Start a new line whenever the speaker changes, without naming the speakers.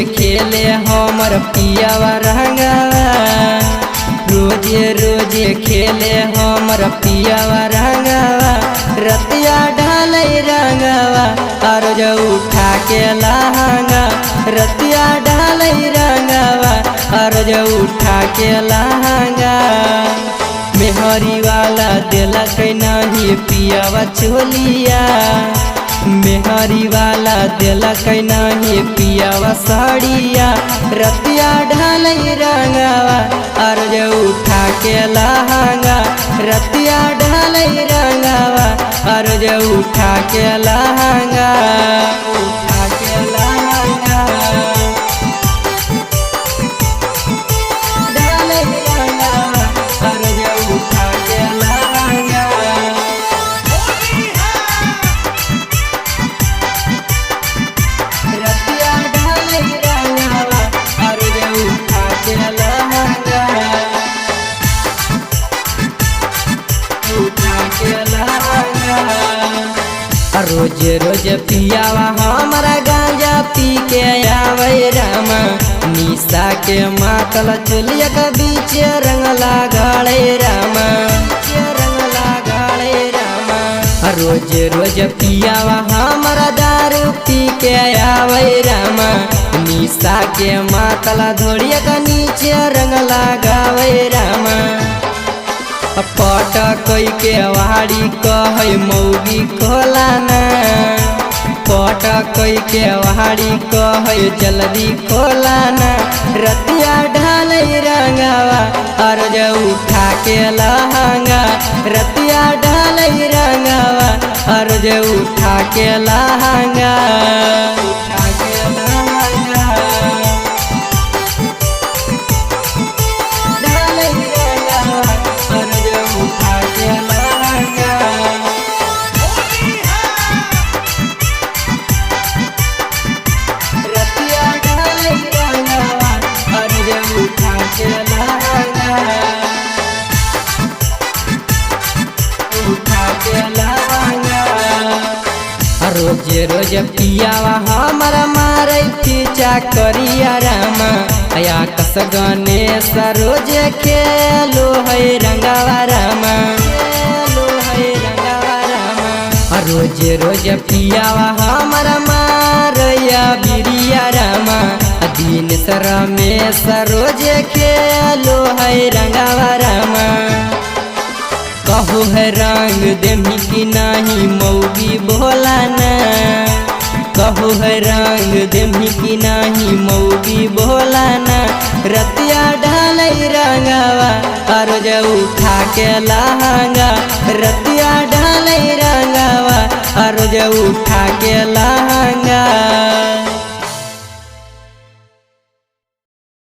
खेले हमर पियावा रंगवा, रोजे रोजे खेले हमर पियावा रंगवा, रतिया ढाले रंगवा और जो उठा के लहंगा, रतिया ढाले रंगवा और जो उठा के लहंगा। मेहरी वाला दिलक नहीं पियावा चोलिया, मेहरी वाला दिलक नहीं पियावा साड़िया, रतिया ढाले रंगवा और जो उठा के लहंगा, रतिया ढाले रंगवा और जो उठा के लहंगा, उठा के लहंगा ढाले रंगवा और जो उठा के लहंगा। रतिया ढाले रंगवा और जो उठा के लहंगा, उठा के लहंगा। रोज रोज पियावा हमारा गांजा पी के आवे रामा, निशा के मातल चुलिया के बीच रंग लगाड़े रामा, रंग लगाड़े रामा। रोज रोज पियावा हमारा दारू पी के आवे रामा, निशा के मातल धोड़िया के नीचे रंग लगावे रामा। पट कोई के वाड़ी कह मौगी खोलाना, पट कोई के वाड़ी कह जल्दी खोलाना, रतिया ढाले रंगवा और जो उठा के लहंगा, रतिया ढाले रंगवा और जो उठा के लहंगा, उठा के लहंगा ढाले रंगवा और जो उठा के लहंगा। रतिया ढाले रंगवा और जो उठा के लहंगा, उठा के लहंगा। रोज रोज पियावा हमारा मारे पीछा करिया रामा, या कस गणेश रोज खेलो है रंगवा रामा, खेलो है रंगवा रामा। रोज रोज पियावा हमारा मारया बिरिया रामा, दिन रमेश रोज खेलो है रंगवा रामा। कहू है रंग देमी की नहीं मौगी भोलाना, कहू है रंग देमी की नहीं मौगी भोलाना, रतिया ढाले रंगवा और जो उठा के लहंगा, रतिया ढाले रंगवा और जो उठा के लहंगा।